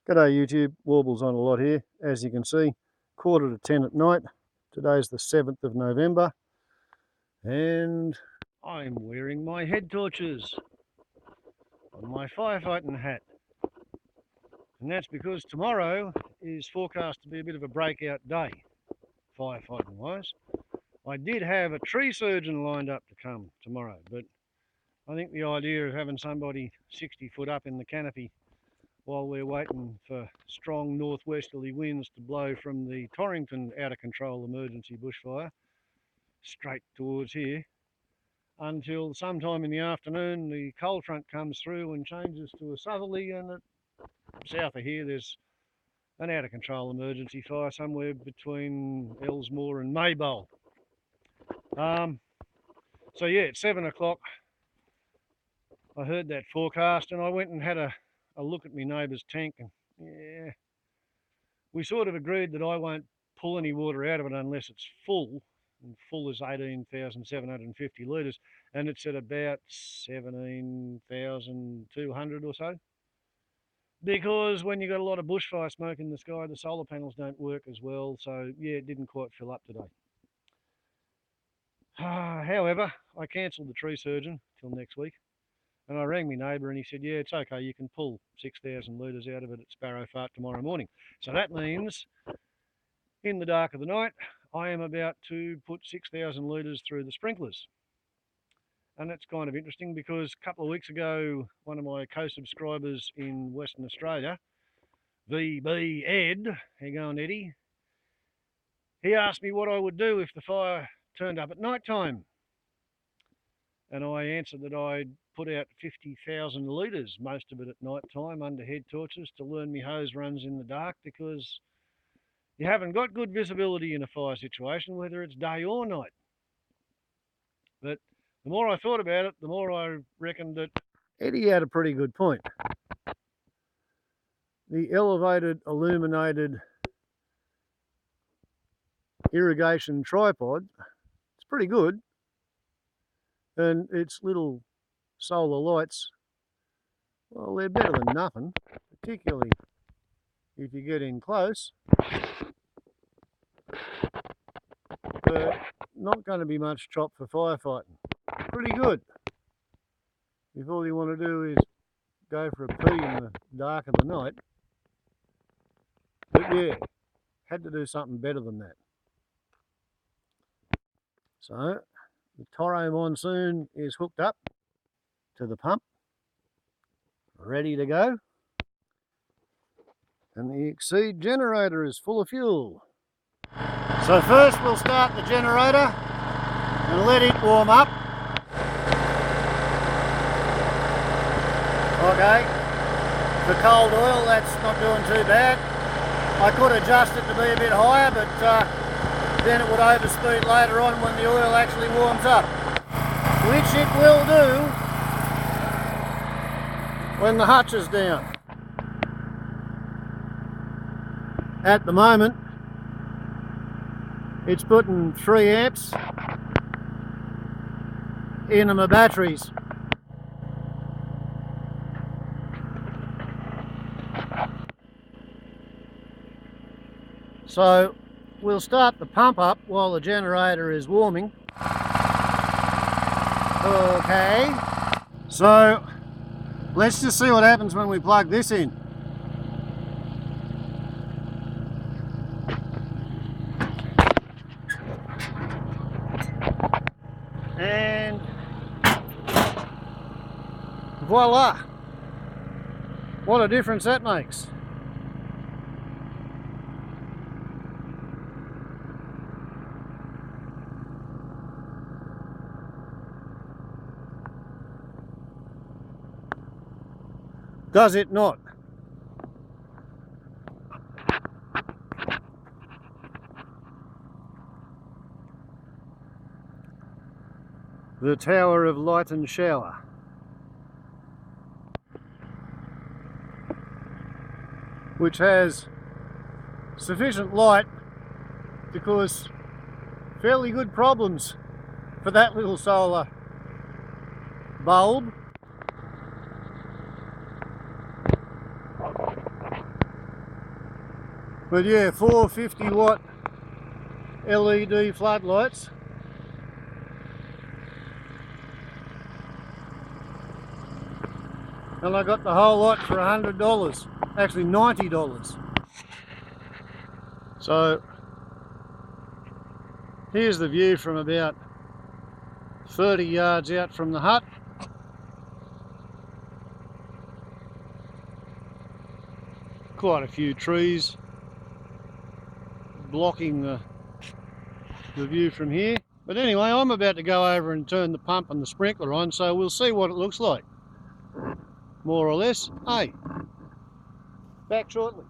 G'day YouTube, Warbles on a lot here. As you can see, 9:45 at night. Today's the 7th of November and I'm wearing my head torches on my firefighting hat. And that's because tomorrow is forecast to be a bit of a breakout day, firefighting wise. I did have a tree surgeon lined up to come tomorrow, but I think the idea of having somebody 60 foot up in the canopy while we're waiting for strong northwesterly winds to blow from the Torrington out of control emergency bushfire straight towards here until sometime in the afternoon the cold front comes through and changes to a southerly, and south of here there's an out of control emergency fire somewhere between Elsmore and Maybole. So yeah, at 7 o'clock I heard that forecast and I went and had a look at my neighbour's tank, and yeah, we sort of agreed that I won't pull any water out of it unless it's full, and full is 18,750 litres, and it's at about 17,200 or so. Because when you've got a lot of bushfire smoke in the sky, the solar panels don't work as well, so yeah, it didn't quite fill up today. However, I cancelled the tree surgeon till next week. And I rang my neighbour and he said, yeah, it's okay, you can pull 6,000 litres out of it at Sparrow Fart tomorrow morning. So that means in the dark of the night, I am about to put 6,000 litres through the sprinklers. And that's kind of interesting because a couple of weeks ago, one of my co-subscribers in Western Australia, VB Ed, how you going, Eddie? He asked me what I would do if the fire turned up at night time. And I answered that I'd put out 50,000 litres, most of it at night time, under head torches to learn me hose runs in the dark, because you haven't got good visibility in a fire situation, whether it's day or night. But the more I thought about it, the more I reckoned that Eddie had a pretty good point. The elevated, illuminated irrigation tripod, it's pretty good. And its little solar lights, well, they're better than nothing, particularly if you get in close. But not going to be much chop for firefighting. Pretty good. If all you want to do is go for a pee in the dark of the night. But yeah, had to do something better than that. So the Toro Monsoon is hooked up to the pump, ready to go. And the Exceed generator is full of fuel. So first we'll start the generator and let it warm up. Okay, for cold oil that's not doing too bad. I could adjust it to be a bit higher, but then it would overspeed later on when the oil actually warms up, which it will do when the hutch is down. At the moment it's putting 3 amps into my batteries. So we'll start the pump up while the generator is warming. Okay, so let's just see what happens when we plug this in. And voila! What a difference that makes. Does it not? The Tower of Light and Shower. Which has sufficient light to cause fairly good problems for that little solar bulb. But yeah, 450 watt LED floodlights. And I got the whole lot for $100, actually $90. So here's the view from about 30 yards out from the hut. Quite a few trees blocking the view from here. But anyway, I'm about to go over and turn the pump and the sprinkler on, so we'll see what it looks like. More or less. Hey, back shortly.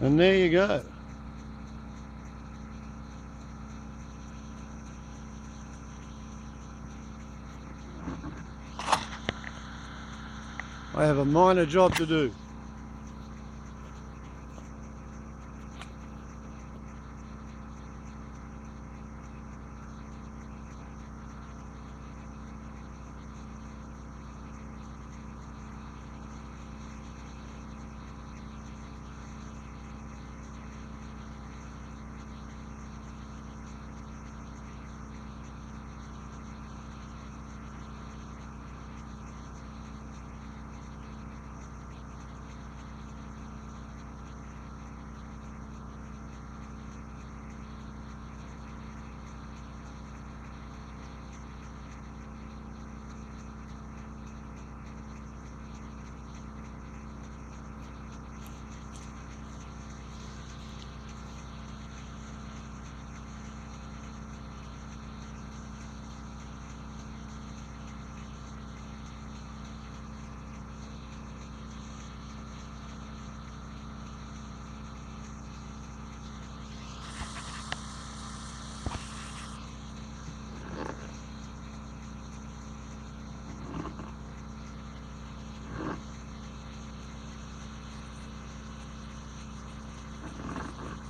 And there you go. I have a minor job to do.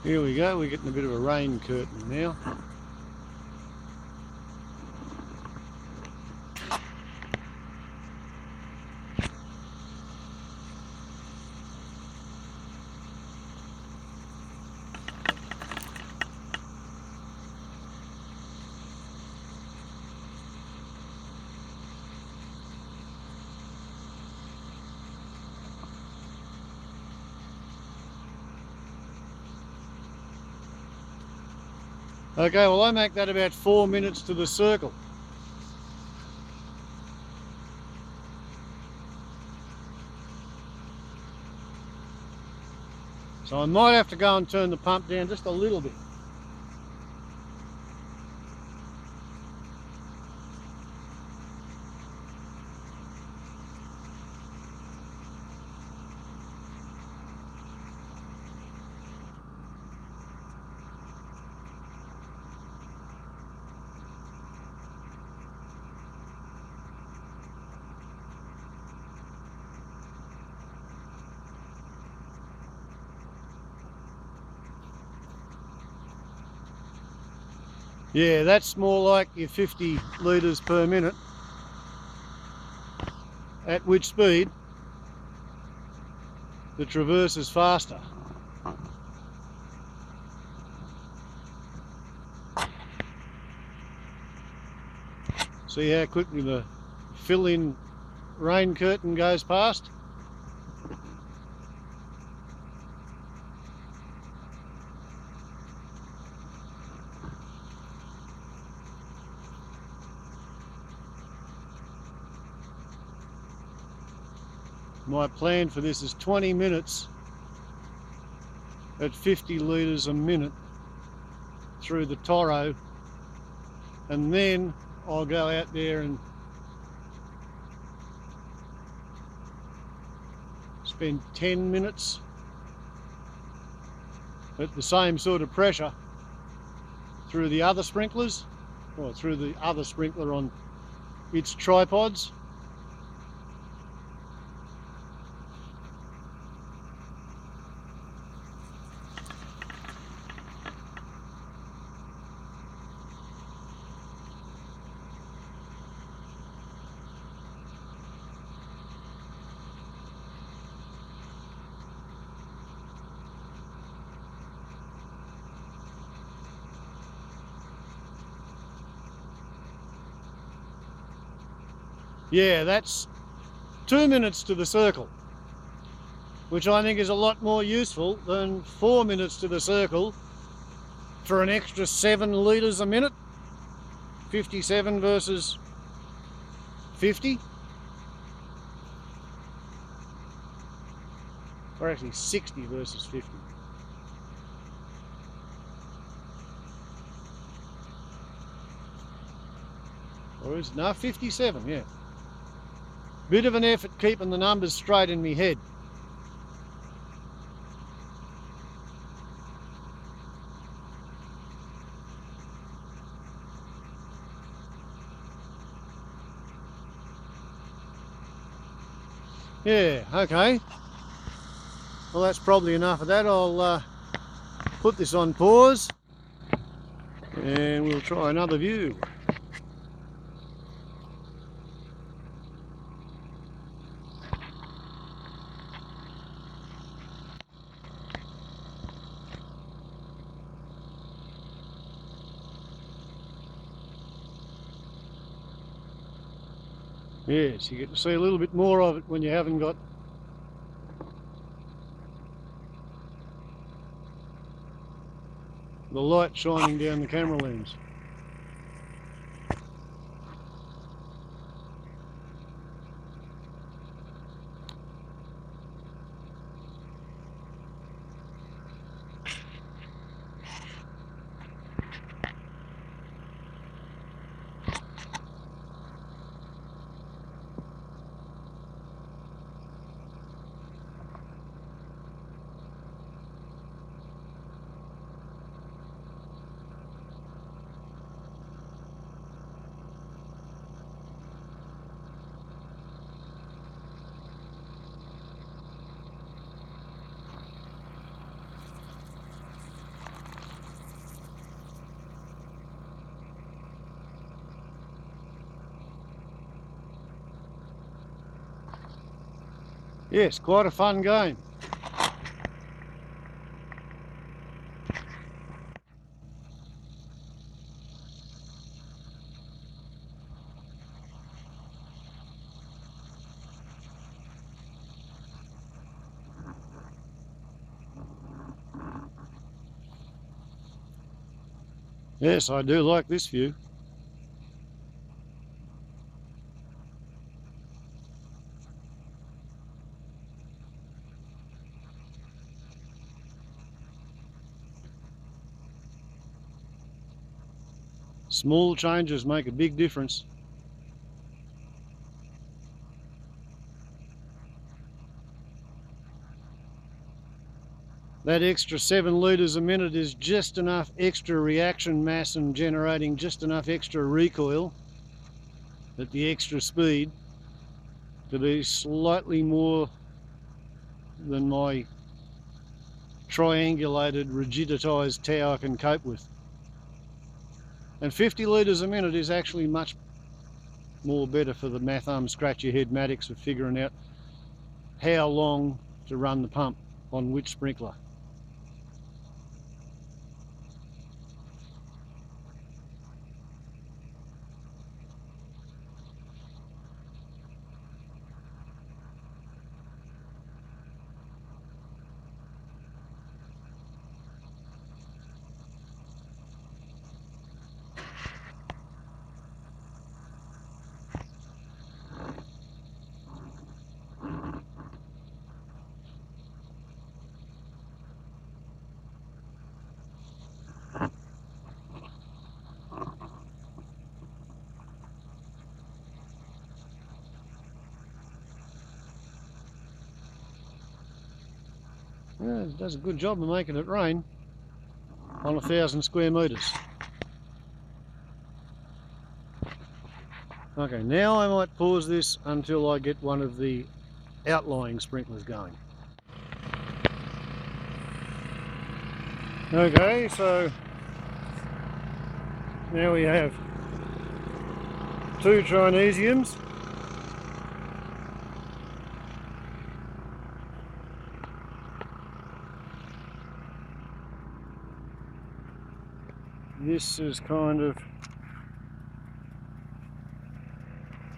Here we go, we're getting a bit of a rain curtain now. Okay, well I make that about 4 minutes to the circle. So I might have to go and turn the pump down just a little bit. Yeah, that's more like your 50 litres per minute, at which speed the traverse is faster. See how quickly the fill-in rain curtain goes past? My plan for this is 20 minutes at 50 litres a minute through the Toro, and then I'll go out there and spend 10 minutes at the same sort of pressure through the other sprinklers, or through the other sprinkler on its tripods. Yeah, that's 2 minutes to the circle, which I think is a lot more useful than 4 minutes to the circle for an extra 7 litres a minute. 57 versus 50. Or actually 60 versus 50. Or is it? No, 57, yeah. Bit of an effort keeping the numbers straight in my head. Yeah, okay. Well, that's probably enough of that. I'll put this on pause and we'll try another view. Yes, you get to see a little bit more of it when you haven't got the light shining down the camera lens. Yes, quite a fun game. Yes, I do like this view. Small changes make a big difference. That extra 7 litres a minute is just enough extra reaction mass and generating just enough extra recoil at the extra speed to be slightly more than my triangulated, rigiditized tow I can cope with. And 50 litres a minute is actually much more better for the math scratch your head matics of figuring out how long to run the pump on which sprinkler. Does a good job of making it rain on 1,000 square metres. Okay, now I might pause this until I get one of the outlying sprinklers going. Okay, so now we have 2 Trinesiums. This is kind of,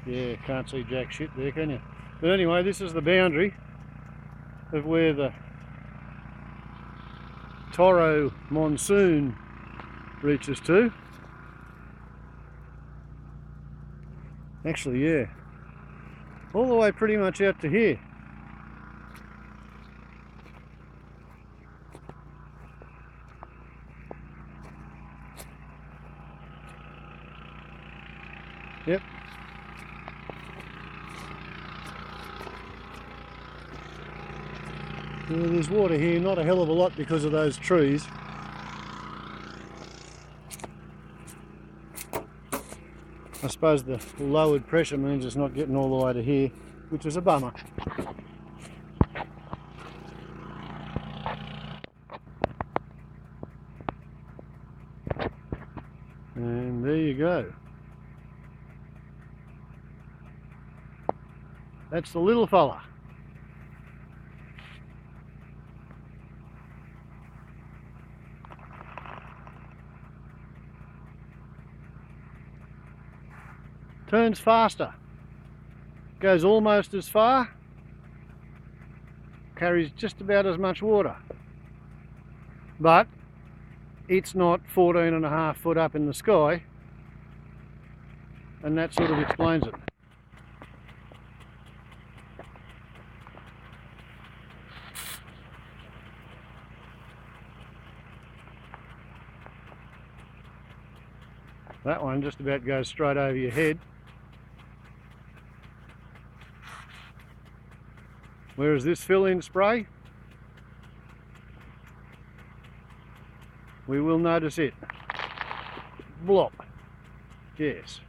yeah, can't see jack shit there, can you? But anyway, this is the boundary of where the Toro monsoon reaches to. Actually, yeah, all the way pretty much out to here. Yep. Yeah, there's water here, not a hell of a lot because of those trees. I suppose the lowered pressure means it's not getting all the way to here, which is a bummer. And there you go. That's the little fella. Turns faster. Goes almost as far. Carries just about as much water. But it's not 14.5 foot up in the sky. And that sort of explains it. That one just about goes straight over your head. Whereas this fill-in spray, we will notice it. Blop. Yes.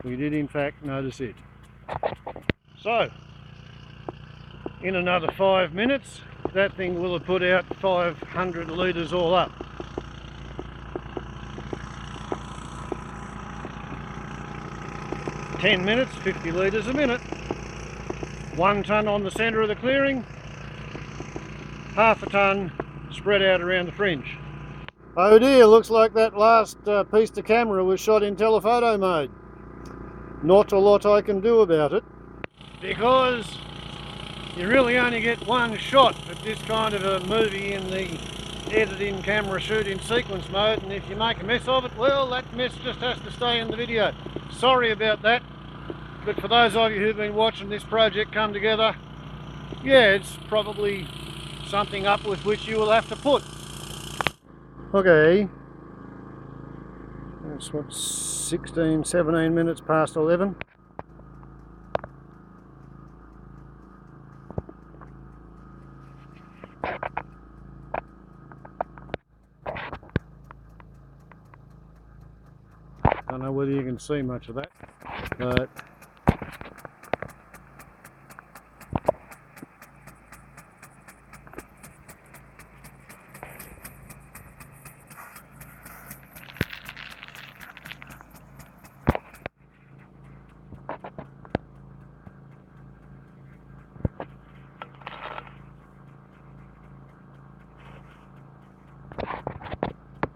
We did in fact notice it. So, in another 5 minutes, that thing will have put out 500 litres all up. 10 minutes, 50 litres a minute. 1 tonne on the centre of the clearing, half a tonne spread out around the fringe. Oh dear, looks like that last piece to camera was shot in telephoto mode. Not a lot I can do about it, because you really only get one shot at this kind of a movie in the editing camera shoot in sequence mode, and if you make a mess of it, well, that mess just has to stay in the video. Sorry about that. But for those of you who've been watching this project come together, yeah, it's probably something up with which you will have to put. Okay, that's what, 16, 17 minutes past 11. Don't know whether you can see much of that, but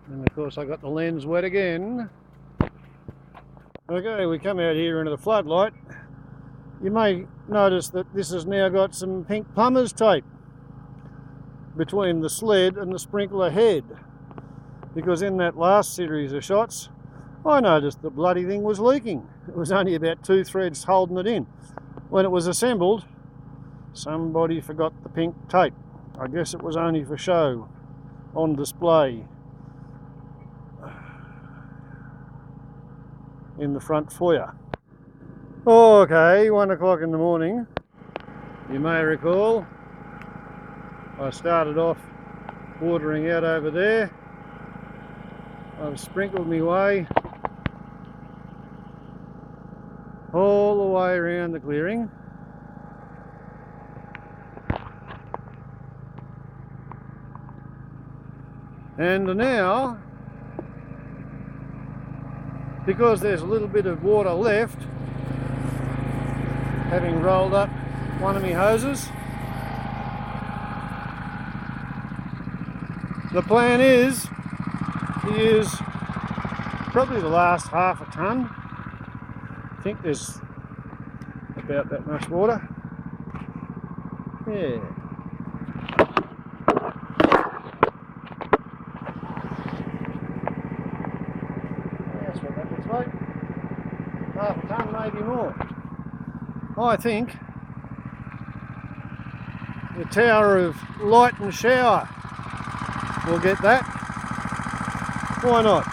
and of course I got the lens wet again. Okay, we come out here into the floodlight. You may notice that this has now got some pink plumber's tape between the sled and the sprinkler head, because in that last series of shots I noticed the bloody thing was leaking. It was only about 2 threads holding it in. When it was assembled, somebody forgot the pink tape. I guess it was only for show, on display in the front foyer. Okay, 1 o'clock in the morning. You may recall I started off watering out over there. I've sprinkled my way all the way around the clearing. And now, because there's a little bit of water left, having rolled up one of my hoses, the plan is to use probably the last half a tonne. I think there's about that much water. Yeah. That's what that looks like. Half a tonne, maybe more. I think the Tower of Light and Shower will get that. Why not?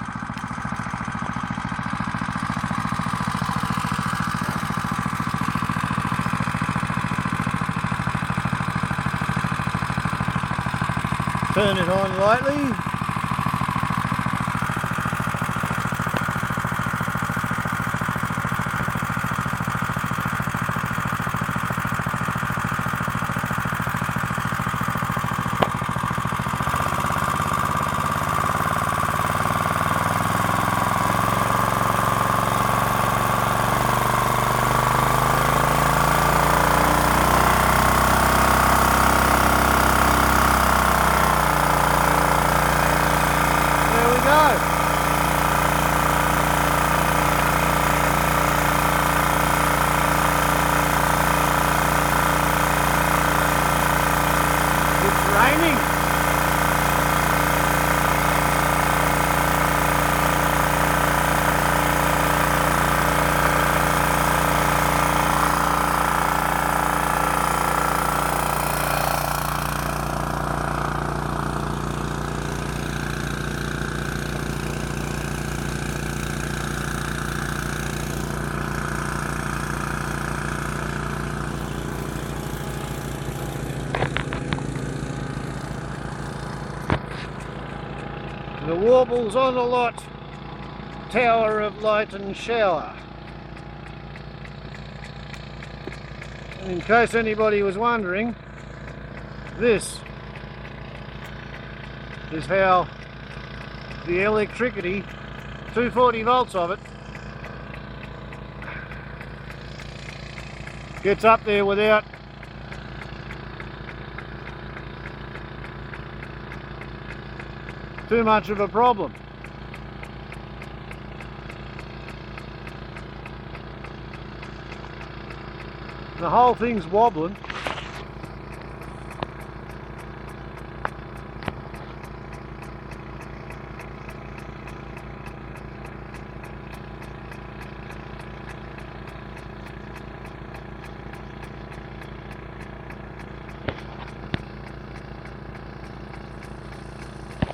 Turn it on lightly. Raining. The warbles on the lot, Tower of Light and Shower. And in case anybody was wondering, this is how the electricity, 240 volts of it, gets up there without too much of a problem. The whole thing's wobbling.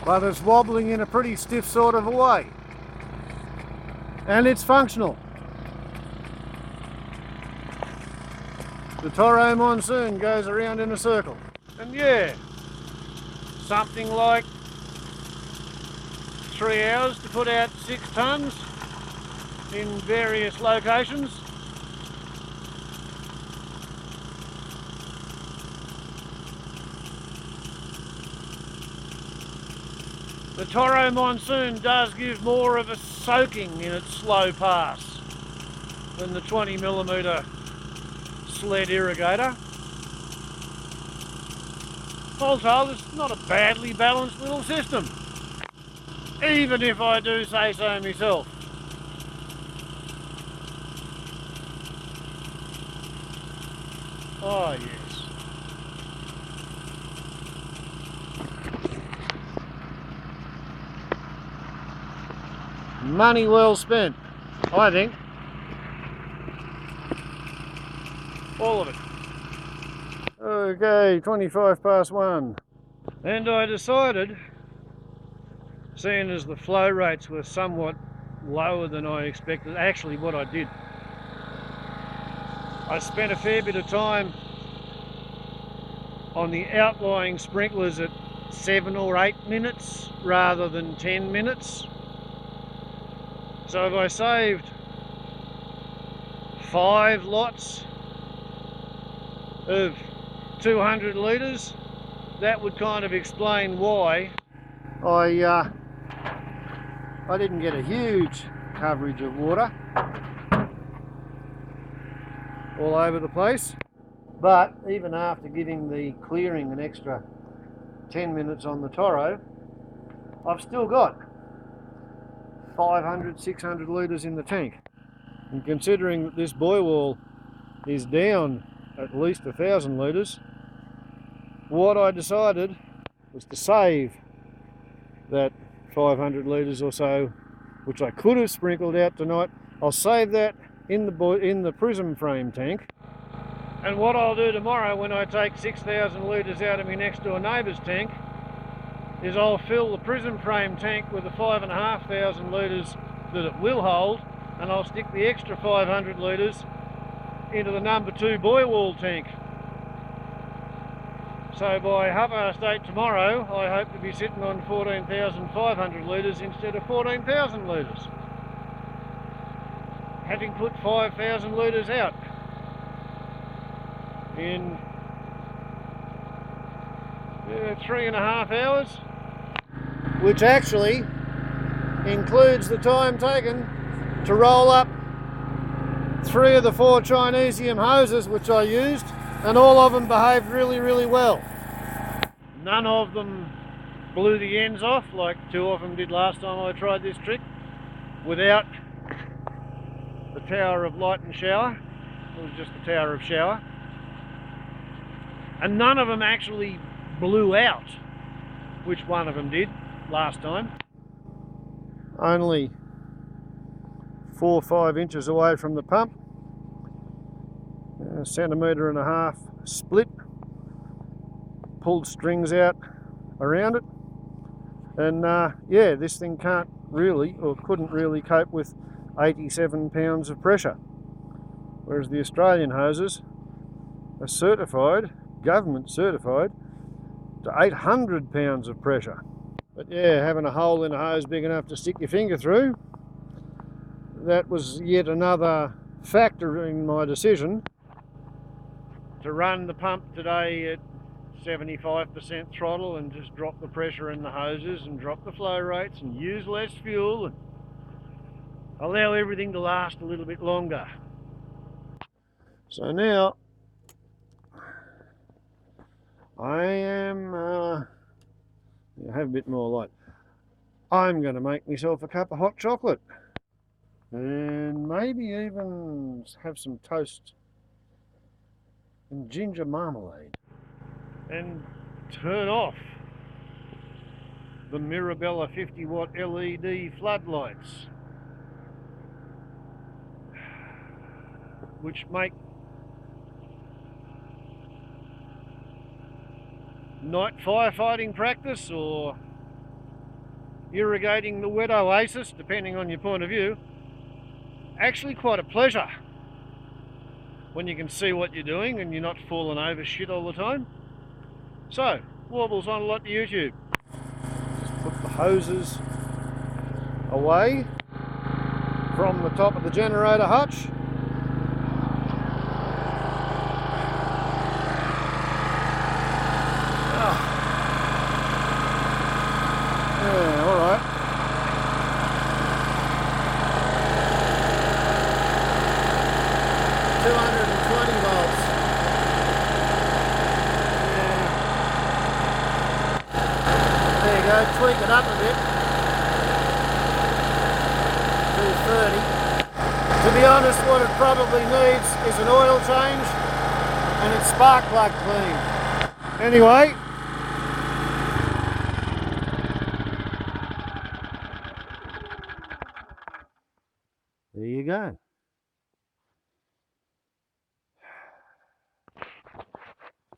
But it's wobbling in a pretty stiff sort of a way. And it's functional. The Toro Monsoon goes around in a circle. And yeah, something like 3 hours to put out 6 tonnes in various locations. The Toro Monsoon does give more of a soaking in its slow pass than the 20mm sled irrigator. All told, it's not a badly balanced little system, even if I do say so myself. Oh yes. Money well spent, I think. All of it. Okay, 1:25. And I decided, seeing as the flow rates were somewhat lower than I expected, actually what I did, I spent a fair bit of time on the outlying sprinklers at 7 or 8 minutes rather than 10 minutes. So if I saved 5 lots of 200 litres, that would kind of explain why I didn't get a huge coverage of water all over the place. But even after giving the clearing an extra 10 minutes on the Toro, I've still got 500, 600 litres in the tank. And considering that this buoy wall is down at least 1,000 litres, what I decided was to save that 500 litres or so, which I could have sprinkled out tonight. I'll save that in the prism frame tank. And what I'll do tomorrow when I take 6,000 litres out of my next door neighbour's tank is I'll fill the prism frame tank with the 5,500 litres that it will hold, and I'll stick the extra 500 litres into the number 2 buoy wall tank. So by 8:30 tomorrow, I hope to be sitting on 14,500 litres instead of 14,000 litres, having put 5,000 litres out in 3.5 hours, which actually includes the time taken to roll up 3 of the 4 Chinesium hoses which I used, and all of them behaved really, really well. None of them blew the ends off like 2 of them did last time I tried this trick without the tower of light and shower. It was just the tower of shower. And none of them actually blew out, which one of them did last time. Only 4 or 5 inches away from the pump, 1.5 centimetre split, pulled strings out around it, and yeah, this thing can't really, or couldn't really cope with 87 pounds of pressure, whereas the Australian hoses are certified, government certified, to 800 pounds of pressure. But yeah, having a hole in a hose big enough to stick your finger through, that was yet another factor in my decision to run the pump today at 75% throttle and just drop the pressure in the hoses and drop the flow rates and use less fuel and allow everything to last a little bit longer. So now I have a bit more light. I'm going to make myself a cup of hot chocolate and maybe even have some toast and ginger marmalade, and turn off the Mirabella 50-watt LED floodlights, which make night firefighting practice or irrigating the wet oasis, depending on your point of view, actually quite a pleasure when you can see what you're doing and you're not falling over shit all the time. So, warbles on a lot to YouTube. Just put the hoses away from the top of the generator hutch. Yeah, all right. Tweak it up a bit, 230. To be honest, what it probably needs is an oil change and its spark plug clean. Anyway, there you go.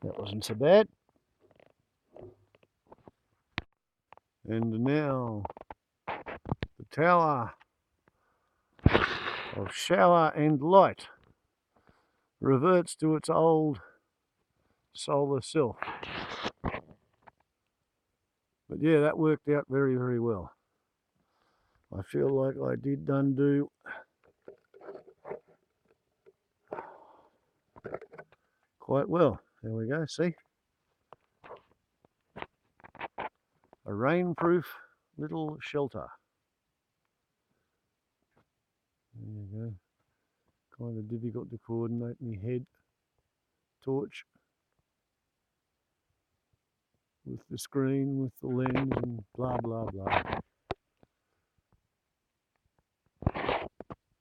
That wasn't so bad. And now the tower of shower and light reverts to its old solar self. But yeah, that worked out very, very well. I feel like I did undo quite well. There we go, see? A rainproof little shelter. There you go. Kind of difficult to coordinate my head torch with the screen, with the lens, and blah, blah, blah.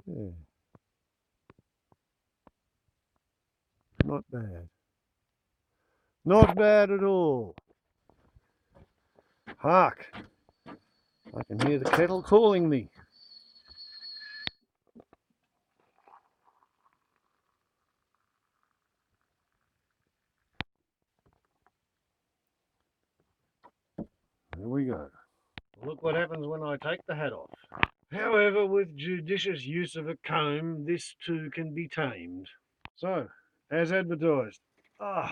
Yeah. Not bad. Not bad at all. Hark! I can hear the kettle calling me. There we go. Look what happens when I take the hat off. However, with judicious use of a comb, this too can be tamed. So, as advertised, time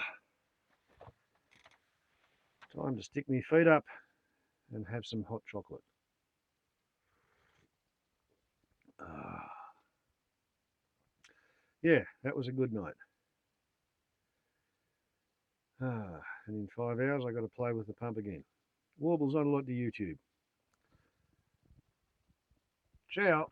to stick my feet up and have some hot chocolate. Yeah, that was a good night. And in 5 hours, I got to play with the pump again. Warbles not a lot to YouTube. Ciao.